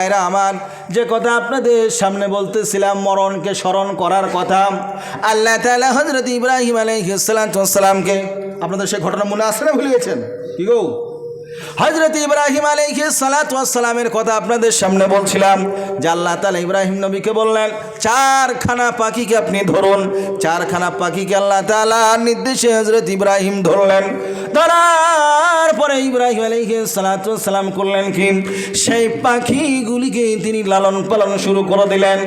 এরা আমার যে কথা আপনাদের সামনে বলতেছিলাম, মরণকে স্মরণ করার কথা। আল্লাহ তাআলা হযরত ইব্রাহিম আলাইহিস সালামকে, আপনাদের সেই ঘটনা মনে আছে না ভুলে গেছেন? কি গো, হযরত ইব্রাহিম আলাইহিস সালামের কথা আপনাদের সামনে বলছিলাম যে আল্লাহ তাআলা ইব্রাহিম নবীকে বললেন, চারখানা পাখিকে আপনি ধরুন। চারখানা পাখিকে আল্লাহ তাআলা নির্দেশে হযরত ইব্রাহিম ধরলেন। ধরার পরে ইব্রাহিম আলাইহিস সালাম করলেন কি, সেই পাখিগুলিকে তিনি লালন পালন শুরু করে দিলেন।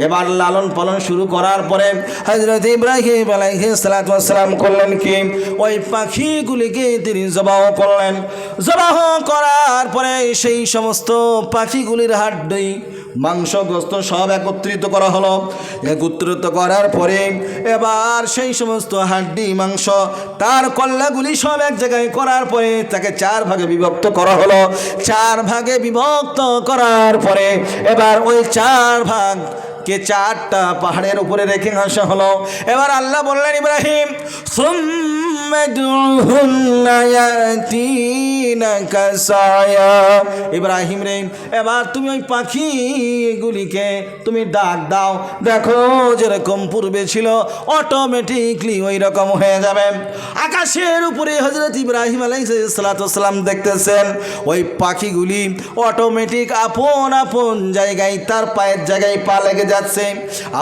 এবার লালন পালন শুরু করার পরে হযরত ইব্রাহিম আলাইহিস সালাম করলেন কি, ওই পাখিগুলিকে তিনি জবাহ করলেন। জবাহ করার পরে সেই সমস্ত পাখিগুলির হাড্ডি মাংস গোস্ত সব একত্রিত করা হলো। একত্রিত করার পরে এবার সেই সমস্ত হাড্ডি মাংস তার কল্লাগুলি সব এক জায়গায় করার পরে তাকে চার ভাগে বিভক্ত করা হলো। চার ভাগে বিভক্ত করার পরে এবার ওই চার ভাগ কে চারটা পাহাড়ের উপরে রেখে আসা হলো। এবার আল্লাহ বললেন, ইব্রাহিম ইব্রাহিম রে, এবার তুমি ওই পাখিগুলিকে তুমি ডাক দাও, দেখো যেরকম পূর্বে ছিল অটোমেটিকলি ওই রকম হয়ে যাবে। আকাশের উপরে হযরত ইব্রাহিম আলাইহিস সালাম দেখতেছেন ওই পাখিগুলি অটোমেটিক আপন আপন জায়গায় তার পায়ের জায়গায় পা লেগে যাচ্ছে,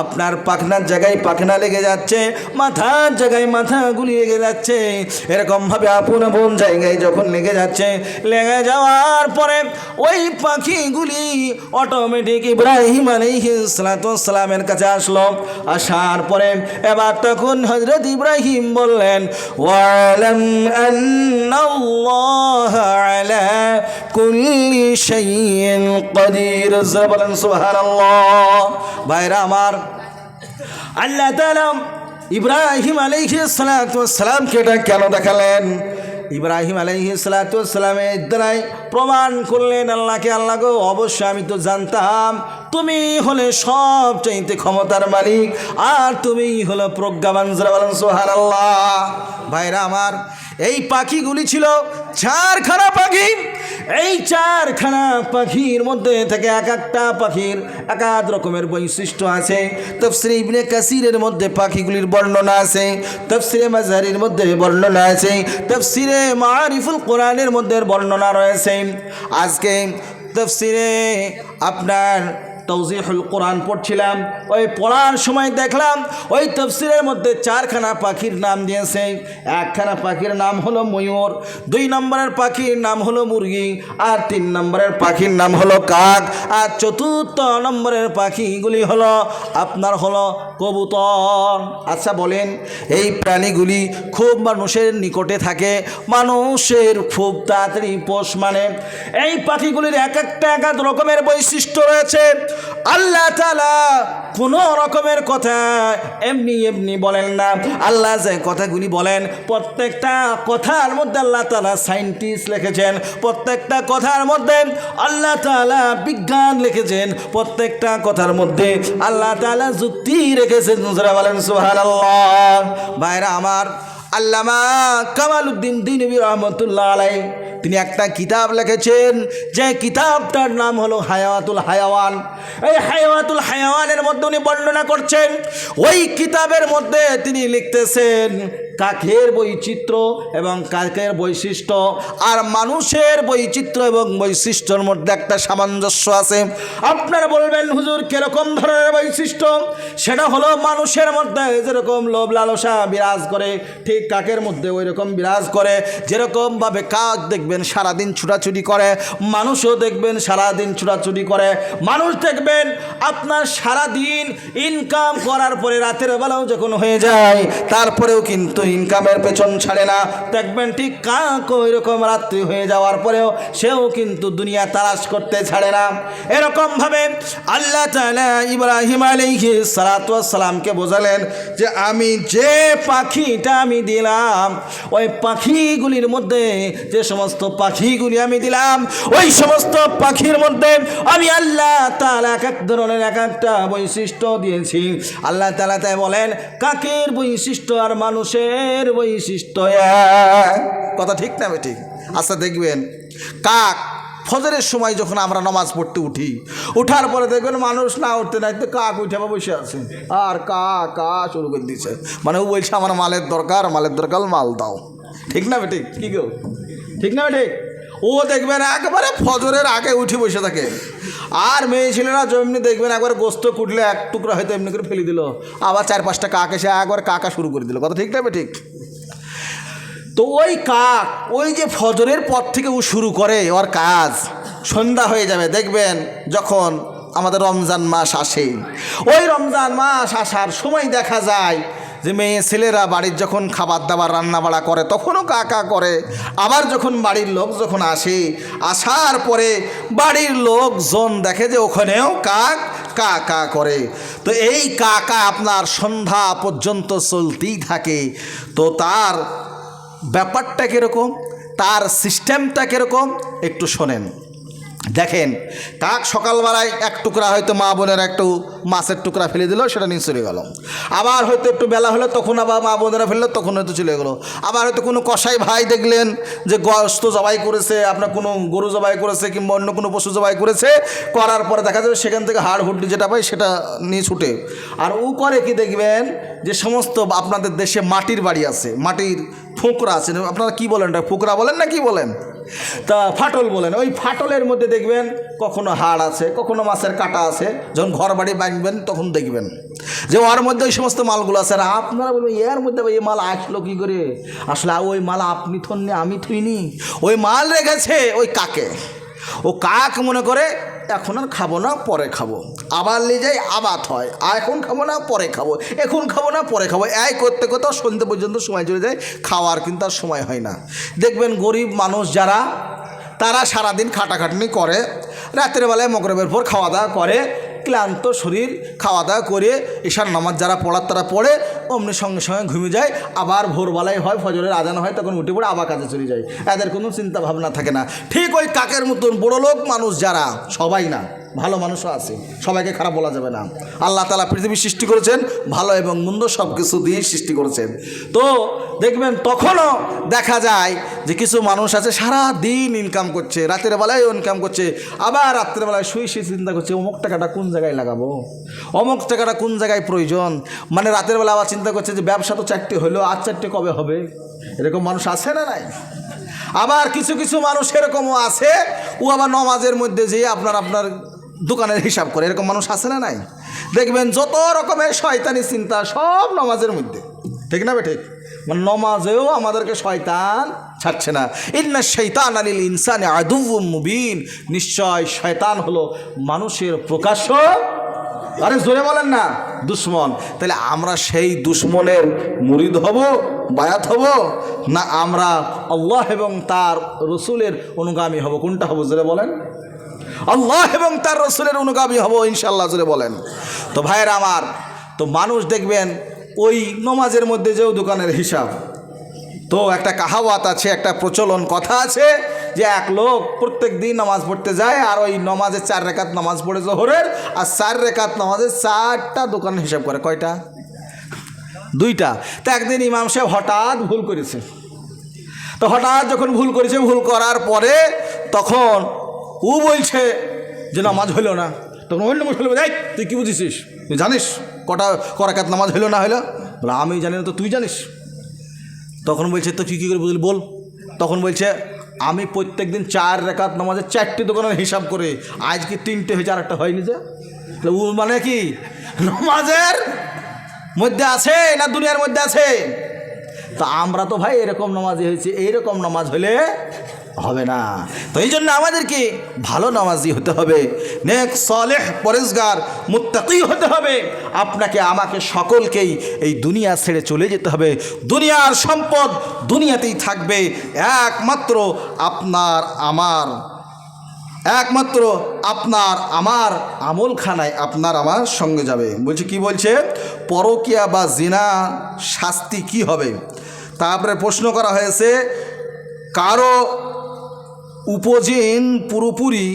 আপনার পাখনার জায়গায় পাখনা লেগে যাচ্ছে, মাথার জায়গায় মাথাগুলি লেগে যাচ্ছে। এরকম ভাবে আপন আপন জায়গায় যখন লেগে যাচ্ছে, লেগে যাওয়ার পরে ওই পাখিগুলি অটোমেটিক ইব্রাহিম আলাইহিস সালামের কাছে আসলো। আসার পরে এবার তখন হযরত ইব্রাহিম বললেন, ওয়ালাম আন্নাল্লাহা আলা কুল্লি শাইইন কাদির। বলেন সুবহানাল্লাহ। ভাইরা আমার, আল্লাহ তাআলা ইব্রাহিম আলাইহিস সালামকে এটা কেন দেখালেন? ইব্রাহিম আলাইহিস সালামের দ্বারাই প্রমাণ করলেন আল্লাহকে, আল্লাহ গো, অবশ্যই আমি তো জানতাম তুমি হলে সব চাইতে ক্ষমতার মালিক, আর তুমি হলো প্রজ্ঞাবান। বলেন সুবহানাল্লাহ। ভাইরা আমার, এই পাখিগুলি ছিল চারখানা পাখি। এই চারখানা পাখির মধ্যে থেকে এক একটা পাখির এক এক রকমের বৈশিষ্ট্য আছে। তাফসীরে ইবনে কাসিরের মধ্যে পাখিগুলির বর্ণনা আছে, তাফসীরে মাজারির মধ্যে বর্ণনা আছে, তাফসীরে মাআরিফুল কোরআনের মধ্যে বর্ণনা রয়েছে। আজকে তাফসীরে আপনার তাওজিহুল কোরআন পড়ছিলাম, ওই পড়ার সময় দেখলাম ওই তাফসীরের মধ্যে চারখানা পাখির নাম দিয়েছে। একখানা পাখির নাম হলো ময়ূর, 2 নম্বরের পাখির নাম হলো মুরগি, আর 3 নম্বরের পাখির নাম হলো কাক, আর 4র্থ নম্বরের পাখিগুলি হলো আপনার হলো কবুতর। আচ্ছা বলেন, এই প্রাণীগুলি খুব মানুষের নিকটে থাকে, মানুষের খুব তাড়াতাড়ি পোষ মানে। এই পাখিগুলির এক একটা এক এক রকমের বৈশিষ্ট্য রয়েছে। আল্লাহ তাআলা কোনো রকমের কথা এমনি এমনি বলেন না। আল্লাহ যে কথাগুলি বলেন, প্রত্যেকটা কথার মধ্যে আল্লাহ তাআলা সায়েন্টিস্ট লিখেছেন, প্রত্যেকটা কথার মধ্যে আল্লাহ তাআলা বিজ্ঞান লিখেছেন, প্রত্যেকটা কথার মধ্যে আল্লাহ তাআলা যুক্তি রেখেছেন। বলেন সুবহানাল্লাহ। ভাইরা আমার, আল্লামা কামালউদ্দিন দিনবী রহমতুল্লাহ আলাইহি তিনি একটা কিতাব লিখেছেন, যে কিতাবটার নাম হলো হায়াতুল হায়াওয়ান। এই হায়াতুল হায়াওয়ানের মধ্যে উনি বর্ণনা করছেন, ওই কিতাবের মধ্যে তিনি লিখতেছেন কাকের বৈচিত্র্য এবং কাকের বৈশিষ্ট্য আর মানুষের বৈচিত্র্য এবং বৈশিষ্ট্যর মধ্যে একটা সামঞ্জস্য আছে। আপনারা বলবেন, হুজুর কিরকম ধরনের বৈশিষ্ট্য? সেটা হলো মানুষের মধ্যে যেরকম লোভ লালসা বিরাজ করে, ঠিক কাকের মধ্যে ওই রকম বিরাজ করে। যেরকমভাবে কাক দেখবেন সারাদিন ছুটাছুটি করে, মানুষও দেখবেন সারাদিন ছুটাছুটি করে। মানুষ দেখবেন আপনার সারাদিন ইনকাম করার পরে রাতের বেলাও যখন হয়ে যায়, তারপরেও কিন্তু ইনকামের পেছন ছাড়ে না। দেখবেন ঠিক কাক ওই রকম রাত্রি হয়ে যাওয়ার পরেও সেও কিন্তু দুনিয়া তালাশ করতে ছাড়ে না। এরকম ভাবে আল্লাহ তাআলা ইব্রাহিম আলাইহিস সালামকে বোঝালেন যে আমি যে পাখিটা আমি দিলাম, ওই পাখিগুলির মধ্যে যে সমস্ত পাখিগুলি আমি দিলাম, ওই সমস্ত পাখির মধ্যে আমি আল্লাহ তাআলা এক এক ধরনের এক একটা বৈশিষ্ট্য দিয়েছি। আল্লাহ তাআলা তাই বলেন, কাকের বৈশিষ্ট্য আর মানুষের বৈশিষ্ট্য এক। কথা ঠিক না ঠিক? আচ্ছা দেখবেন, কাক ফজরের সময় যখন আমরা নামাজ পড়তে উঠি, উঠার পরে দেখবেন মানুষ না উঠতে নাই তো কাক উঠে বসে আছে আর কা কা শুরু করে দিচ্ছে, মানে ও বলছে আমার মালের দরকার মাল দাও। ঠিক না বেঠিক? কি গো, ঠিক না বেঠিক? ও দেখবেন একবারে ফজরের আগে উঠে বসে থাকে। আর মেয়ে ছেলেরা যেমনি দেখবেন একবার গোস্ত কুটলে এক টুকরা হয়তো এমনি করে ফেলে দিল, আবার 4-5টা কাক এসে একবার কাকা শুরু করে দিল। কথা ঠিক না বেঠিক? তো ওই কাক ওই যে ফজরের পর থেকে ও শুরু করে ওর কাজ, সন্ধ্যা হয়ে যাবে দেখবেন যখন আমাদের রমজান মাস আসে, ওই রমজান মাস আসার সময় দেখা যায় যে মেয়ে ছেলেরা বাড়ির যখন খাবার দাবার রান্না বাড়া করে তখনও কাকা করে। আবার যখন বাড়ির লোক যখন আসে, আসার পরে বাড়ির লোকজন দেখে যে ওখানেও কাক কা কা করে। তো এই কাকা আপনার সন্ধ্যা পর্যন্ত চলতেই থাকে। তো তার ব্যাপারটা কীরকম, তার সিস্টেমটা কীরকম একটু শোনেন। দেখেন, কাক সকালবেলায় এক টুকরা হয়তো মা বোনের একটু মাছের টুকরা ফেলে দিল, সেটা নিয়ে চলে গেল। আবার হয়তো একটু বেলা হলো তখন আবার মা বোনেরা ফেললো, তখন হয়তো চলে গেলো। আবার হয়তো কোনো কসাই ভাই দেখলেন যে গোশত জবাই করেছে, আপনার কোনো গরু জবাই করেছে কিংবা অন্য কোনো পশু জবাই করেছে, করার পরে দেখা যাবে সেখান থেকে হাড় হুড্ডি যেটা পায় সেটা নিয়ে ছুটে। আর ও করে কি দেখবেন যে সমস্ত আপনাদের দেশে মাটির বাড়ি আছে, মাটির ফোকরা আছে, আপনারা কি বলেন, ফোকরা বলেন না কি বলেন, তা ফাটল বলেন। ওই ফাটলের মধ্যে দেখবেন কখনো হাড় আছে, কখনো মাছের কাঁটা আছে। যখন ঘর বাড়ি বাঁধবেন তখন দেখবেন যে ওর মধ্যে ওই সমস্ত মালগুলো আছে। আর আপনারা বলবেন এর মধ্যে এই মাল আসলো কী করে? আসলে ওই মাল আপনি থননি, আমি থুইনি, ওই মাল রেখেছে ওই কাকে। ও কাক মনে করে এখন আর খাবো না, পরে খাবো। আবার নিয়ে যাই আবাদ হয়, এখন খাবো না পরে খাবো, এখন খাবো না পরে খাবো, এই করতে করতে সন্ধ্যে পর্যন্ত সময় চলে যায়, খাওয়ার কিন্তু আর সময় হয় না। দেখবেন গরিব মানুষ যারা, তারা সারাদিন খাটাখাটনি করে, রাতের বেলায় মগরিবের পর খাওয়া দাওয়া করে, ক্লান্ত শরীর খাওয়া দাওয়া করে ঈশার নামাজ যারা পড়ার তারা পড়ে, অমনি সঙ্গে সঙ্গে ঘুমে যায়। আবার ভোরবেলায় হয়, ফজরের আজান হয়, তখন উঠে পড়ে আবার কাজে চলে যায়। এদের কোনো চিন্তা ভাবনা থাকে না। ঠিক ওই কাকের মতন বড় লোক মানুষ যারা, সবাই না, ভালো মানুষও আছে, সবাইকে খারাপ বলা যাবে না। আল্লাহ তাআলা পৃথিবী সৃষ্টি করেছেন ভালো এবং মন্দ সব কিছু দিয়েই সৃষ্টি করেছেন। তো দেখবেন তখনও দেখা যায় যে কিছু মানুষ আছে সারা দিন ইনকাম করছে, রাতের বেলায় ইনকাম করছে, আবার রাত্রেবেলায় শুয়ে চিন্তা করছে অমুক টাকাটা কোন জায়গায় লাগাবো, অমুক টাকাটা কোন জায়গায় প্রয়োজন। মানে রাতের বেলা আবার চিন্তা করছে যে ব্যবসা তো 4টে হলো, আর 4টে কবে হবে। এরকম মানুষ আছে না নাই? আবার কিছু কিছু মানুষ এরকমও আছে, ও আবার নমাজের মধ্যে যেয়ে আপনার দোকানের হিসাব করে। এরকম মানুষ আছে না নাই? দেখবেন যত রকমের শয়তানি চিন্তা সব নমাজের মধ্যে। ঠিক না ঠিক? মানে নমাজেও আমাদেরকে শয়তান ছাড়ছে না। ইন্না শাইতান আলিল ইনসানি আদুউম মুবিন, নিশ্চয় শয়তান হলো মানুষের প্রকাশ্য, আরে জোরে বলেন না, দুশ্মন। তাহলে আমরা সেই দুশ্মনের মুরিদ হব, বায়াত হব, না আমরা আল্লাহ এবং তার রসুলের অনুগামী হব? কোনটা হব জোরে বলেন? আল্লাহ এবং তার রসুলের অনুগামী হব ইনশাআল্লাহ, জোরে বলেন। তো ভাইয়েরা আমার, তো মানুষ দেখবেন ওই নমাজের মধ্যে যেও দোকানের হিসাব। তো একটা কাহাওয়াত আছে, একটা প্রচলন কথা আছে যে এক লোক প্রত্যেক দিন নামাজ পড়তে যায়, আর ওই নমাজে 4 রাকাত নামাজ পড়ে জোহরের, আর 4 রাকাত নামাজে 4টা দোকানের হিসাব করে। কয়টা? 2টা। তো একদিন ইমাম সাহেব হঠাৎ ভুল করেছে। তো হঠাৎ যখন ভুল করেছে, ভুল করার পরে তখন ও বলছে যে নামাজ হইল না। তখন অন্য মুসলিম বলে, এই তুই কী বুঝিস, তুই জানিস করাকাত নামাজ হইল না হইলো? বলে আমি জানি না, তো তুই জানিস? তখন বলছে তো তুই কী করে বুঝলি বল। তখন বলছে আমি প্রত্যেক দিন 4 রাকাত নামাজে 4টি দোকানের হিসাব করে, আজকে 3টে হয়েছে, আরেকটা হয়নি। যে মানে কি নামাজের মধ্যে আছে না দুনিয়ার মধ্যে আছে? তো আমরা তো ভাই এরকম নামাজি হয়েছি, এইরকম নামাজ হলে হবে না। তো এই জন্য আমাদেরকে ভালো নামাজি হতে হবে, নেক সালেহ পরেজগার মুত্তাকি হতে হবে। আপনাকে আমাকে সকলকেই এই দুনিয়া ছেড়ে চলে যেতে হবে। দুনিয়ার সম্পদ দুনিয়াতেই থাকবে, একমাত্র আপনার আমার আমলখানায় আপনার আমার সঙ্গে যাবে। বলছে কি বলছে, পরকিয়া বা জিনা শাস্তি কি হবে? তারপরে প্রশ্ন করা হয়েছে, কারো উপার্জন পুরোপুরি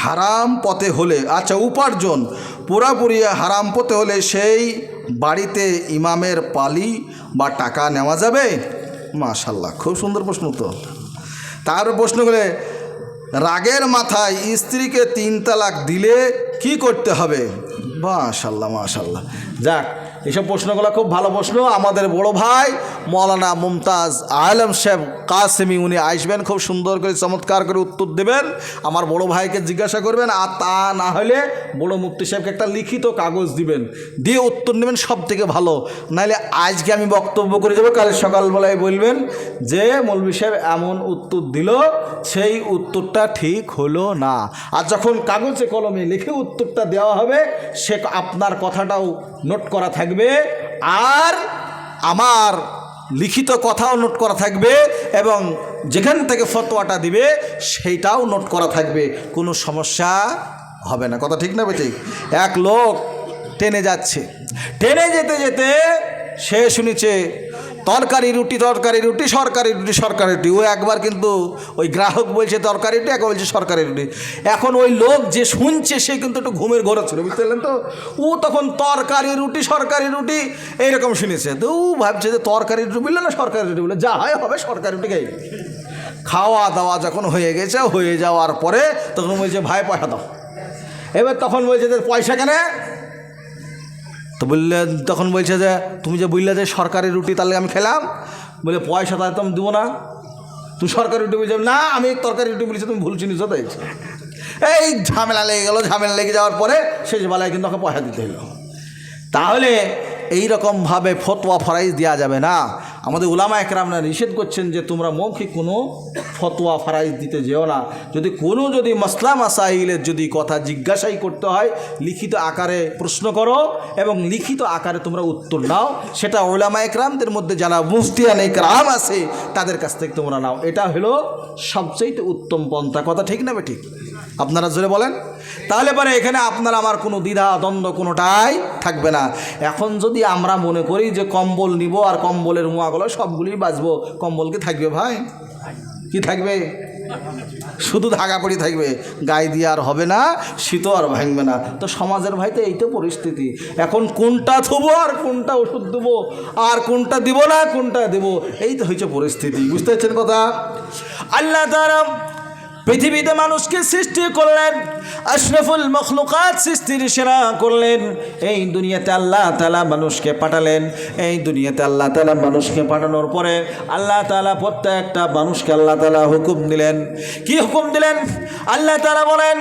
হারাম পথে হলে, আচ্ছা উপার্জন পুরোপুরি হারাম পথে হলে সেই বাড়িতে ইমামের পালি বা টাকা নেওয়া যাবে? মাশাআল্লাহ, খুব সুন্দর প্রশ্ন। তো তার প্রশ্ন করে রাগের মাথায় স্ত্রীকে 3 তালাক দিলে কি করতে হবে? মাশাআল্লাহ মাশাআল্লাহ। যাক, এইসব প্রশ্নগুলো খুব ভালো প্রশ্ন। আমাদের বড় ভাই মৌলানা মুমতাজ আলম সাহেব কাসেমি উনি আসবেন, খুব সুন্দর করে চমৎকার করে উত্তর দেবেন। আমার বড় ভাইকে জিজ্ঞাসা করবেন, আর তা না হলে বড় মুফতি সাহেবকে একটা লিখিত কাগজ দিবেন, দিয়ে উত্তর নেবেন, সব থেকে ভালো। নাহলে আজকে আমি বক্তব্য করে যাবো, কাল সকালবেলায় বলবেন যে মৌলভী সাহেব এমন উত্তর দিল, সেই উত্তরটা ঠিক হলো না। আর যখন কাগজে কলমে লিখে উত্তরটা দেওয়া হবে, সে আপনার কথাটাও নোট করা থাকবে, আর আমার লিখিত কথাও নোট করা থাকবে, এবং যেখান থেকে ফতোয়াটা দিবে সেইটাও নোট করা থাকবে। কোনো সমস্যা হবে না। কথা ঠিক না ঠিক? এক লোক ট্রেনে যাচ্ছে, ট্রেনে যেতে যেতে সে শুনেছে তরকারি রুটি সরকারি রুটি। ও একবার কিন্তু ওই গ্রাহক বলছে তরকারি রুটি, একবার বলছে সরকারি রুটি। এখন ওই লোক যে শুনছে সে কিন্তু একটু ঘুমের ঘোরে ছিল, বুঝতে পারলেন তো? ও তখন সরকারি রুটি এইরকম শুনেছে, তো ও ভাবছে যে তরকারি রুটি বললো না সরকারি রুটি বললো, যা হয় হবে, সরকারি রুটি খাই। খাওয়া দাওয়া যখন হয়ে গেছে, হয়ে যাওয়ার পরে তখন বলছে ভাই পয়সা দাও। এবার তখন বলছে যে পয়সা কেন? তো বললেন, তখন বলছে যে তুমি যে বললে যে সরকারি রুটি, তাহলে আমি খেলাম। বলে পয়সা তাহলে তো আমি দেবো না, তুমি সরকারি রুটি বলছো। না, আমি তরকারি রুটি বলেছি, তুমি ভুল চিনিস। তাই এই ঝামেলা লেগে গেল। ঝামেলা লেগে যাওয়ার পরে শেষ বেলায় কিন্তু ওকে পয়সা দিতে হলো। তাহলে এইরকমভাবে ফতোয়া ফরাইজ দেওয়া যাবে না। আমাদের উলামা একরামরা নিষেধ করছেন যে তোমরা মৌখিক কোনো ফতোয়া ফরাইজ দিতে যেও না। যদি মাসলা মাসাইলের যদি কথা জিজ্ঞাসাই করতে হয়, লিখিত আকারে প্রশ্ন করো এবং লিখিত আকারে তোমরা উত্তর নাও। সেটা উলামা একরামদের মধ্যে যারা মুফতিয়ান একরাম আছে তাদের কাছ থেকে তোমরা নাও। এটা হলো সবচেয়ে উত্তম পন্থা। কথা ঠিক না ঠিক? আপনারা জোরে বলেন। তাহলে পরে এখানে আপনার আমার কোনো দ্বিধা দ্বন্দ্ব কোনোটাই থাকবে না। এখন যদি আমরা মনে করি যে কম্বল নিব আর কম্বলের মুয়াগুলো সবগুলোই বাঁচবো, কম্বল কি থাকবে ভাই? কি থাকবে? শুধু ধাগা পড়ি থাকবে, গায়ে দিয়ে আর হবে না, শীতও আর ভাঙবে না। তো সমাজের ভাই তো এই তো পরিস্থিতি। এখন কোনটা থুবো আর কোনটা ওষুধ দেবো, আর কোনটা দিব না কোনটা দেবো, এই তো হয়েছে পরিস্থিতি। বুঝতে পারছেন কথা? আল্লাহ তাআলা পৃথিবীতে মানুষকে সৃষ্টি করলেন, আশরাফুল মখলুকাত সৃষ্টির সেরা করলেন। এই দুনিয়াতে আল্লাহ তাআলা মানুষকে পাঠালেন। এই দুনিয়াতে আল্লাহ তাআলা মানুষকে পাঠানোর পরে আল্লাহ তাআলা প্রত্যেকটা মানুষকে আল্লাহ তাআলা হুকুম দিলেন। কি হুকুম দিলেন? আল্লাহ তাআলা বলেন,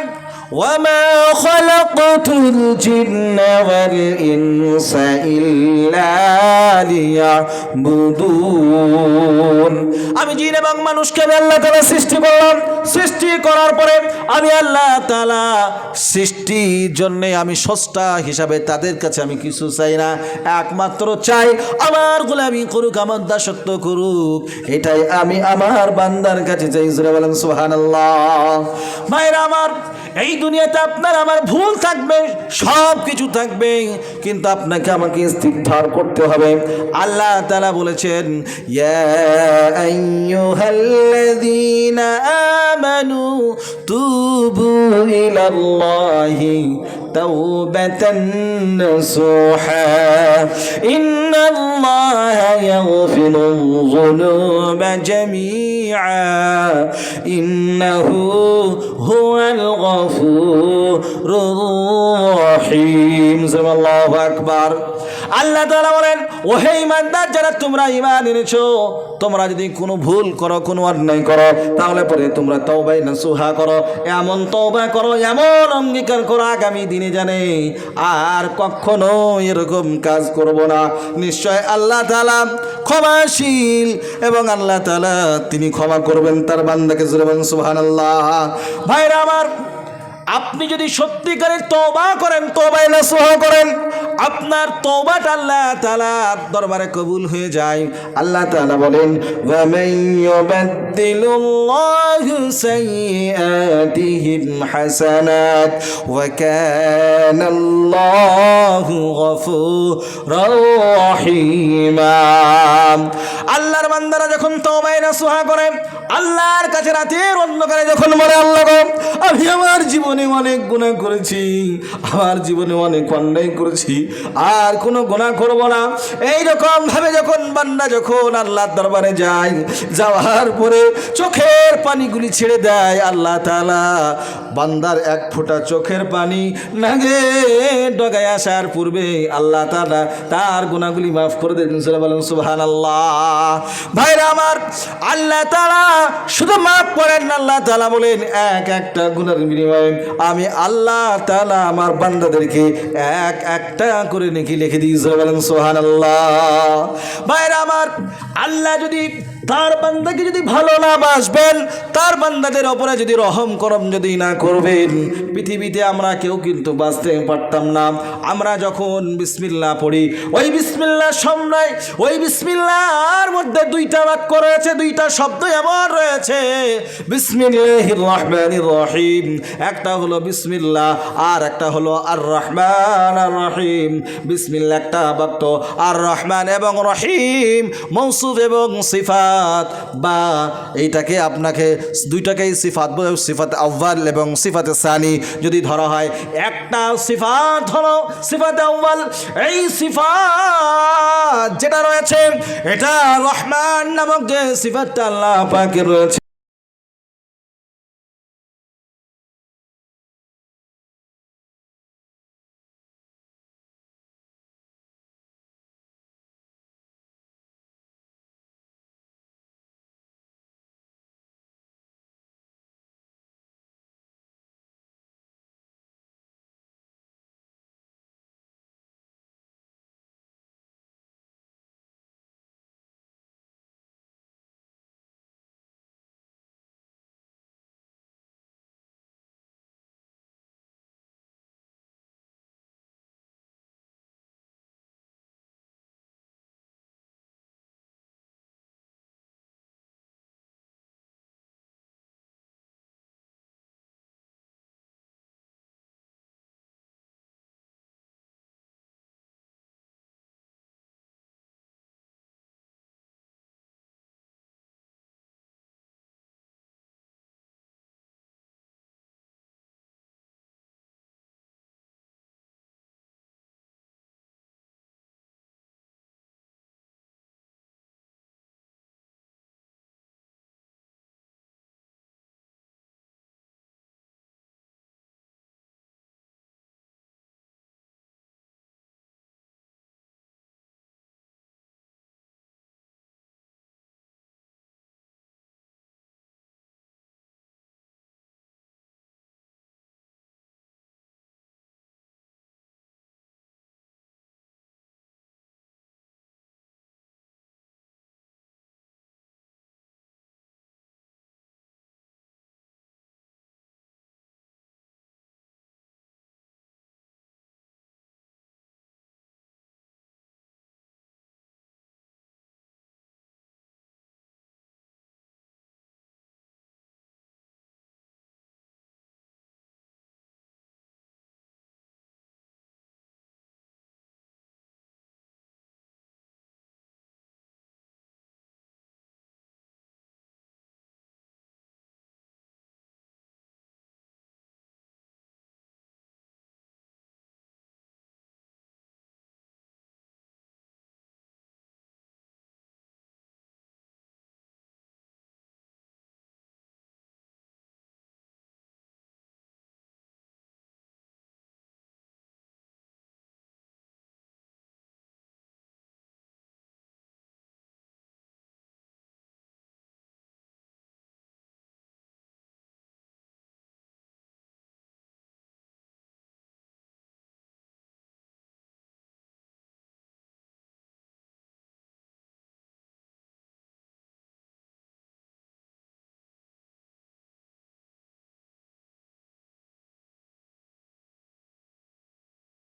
وَمَا خَلَقْتُ الْجِنَّ وَالْإِنسَ إِلَّا لِيَعْبُدُونَ। আমি জিন এবং মানুষকে আমি আল্লাহ তাআলা সৃষ্টি করলাম। সৃষ্টি করার পরে আমি আল্লাহ তাআলা সৃষ্টির জন্য আমি স্রষ্টা হিসাবে তাদের কাছে আমি কিছু চাই না, একমাত্র চাই আমার গোলামি করুক, আমার দাসত্ব করুক। এটাই আমি আমার বান্দার কাছে চাই। জোরে বলেন সুবহানাল্লাহ। ভাইরা আমার, এই দুনিয়াতে আপনার আমার ভুল থাকবে, সব কিছু থাকবে, কিন্তু আপনাকে আমাকে ইস্তিগফার করতে হবে। আল্লাহ তাআলা বলেছেন, ইয়া আইয়ুহাল্লাযীনা আমানু তুবু ইলাল্লাহি তাওবাতান নাসুহা ইন্নাল্লাহা ইয়াগফিরুয যুনুবা জামিআ ইন্নাহু হুয়াল গফুরুর রহিম। আল্লাহু আকবার। আল্লাহ তাআলা বলেন, ওহে ঈমানদার যারা তোমরা ঈমান এনেছো, তোমরা যদি কোনো ভুল করো, কোনো অন্যায় করো, তাহলে পরে তোমরা তওবায়ে নাসুহা করো। এমন তওবা করো, এমন অঙ্গীকার করো, আগামী দিনে জানে আর কখনো এরকম কাজ করব না। নিশ্চয় আল্লাহ তাআলা ক্ষমাশীল এবং আল্লাহ তাআলা তিনি ক্ষমা করবেন তার বান্দাকে। জোরে বলেন সুবহানাল্লাহ। ভাইরা আমার, আপনি যদি সত্যিকারের তওবা করেন, তওবায়ে নাসুহা করেন, আপনার তওবাটা আল্লাহ তাআলার দরবারে কবুল হয়ে যায়। আল্লাহ তাআলা বলেন, ওয়া মান ইউবাদদিলুল্লাহু সাইয়্যাতিহিম হাসানাত ওয়া কানাল্লাহু গফুরুর রহিমা। আল্লাহর বান্দারা যখন তওবায়ে নাসুহা করে, আল্লাহর কাছে রাতের অন্ধকারে যখন বলে, আল্লাহ গো, আমি আমার জীবনে অনেক গুনাহ করেছি, আমার জীবনে অনেক অন্যায় করেছি, আর কোনো গুনাহ করব না, এইরকম ভাবে যখন বান্দা যখন আল্লাহর দরবারে যায়, যাওয়ার পরে চোখের পানিগুলি ছেড়ে দেয়, আল্লাহ তাআলা বান্দার এক ফোঁটা চোখের পানি নাগে ডগায় আসার পূর্বে আল্লাহ তাআলা তার গুনাহগুলি মাফ করে দেন। বলেন সুবহানাল্লাহ। ভাইরা আমার, আল্লাহ তাআলা শুধু মাফ করেন না, আল্লাহ তাআলা বলেন এক একটা গুনাহের বিনিময়ে আমি আল্লাহ তাআলা আমার বান্দাদেরকে এক একটা করে নেকি লিখে দিয়েছে। বলেন সুবহানাল্লাহ। ভাইরা আমার, আল্লাহ যদি তার বান্দাকে যদি ভালো না বাসবেন, তার বান্দাদের ওপরে যদি রহম করম যদি না করবেন, পৃথিবীতে আমরা কেউ কিন্তু বাঁচতে পারতাম না। আমরা যখন বিসমিল্লাহ পড়ি, ওই বিসমিল্লাহ সামনে, ওই বিসমিল্লাহর মধ্যে দুইটা বাক্য রয়েছে, দুইটা শব্দ এমন রয়েছে, বিসমিল্লাহির রহমানির রহিম। একটা হলো বিসমিল্লাহ, আর একটা হলো আর রহমান আর রহিম। বিসমিল্লাহ একটা বাক্য, আর রহমান এবং রহিম মৌসুফ এবং সিফাত, বা এইটাকে আপনাকে দুইটাকেই সিফাত, সিফাত আউয়াল এবং সিফাতে সানি যদি ধরা হয়, একটা সিফাত হলো সিফাতে আউয়াল, এই সিফাত যেটা রয়েছে এটা রহমান নামক যে সিফাতটা আল্লাহ পাকের রয়েছে,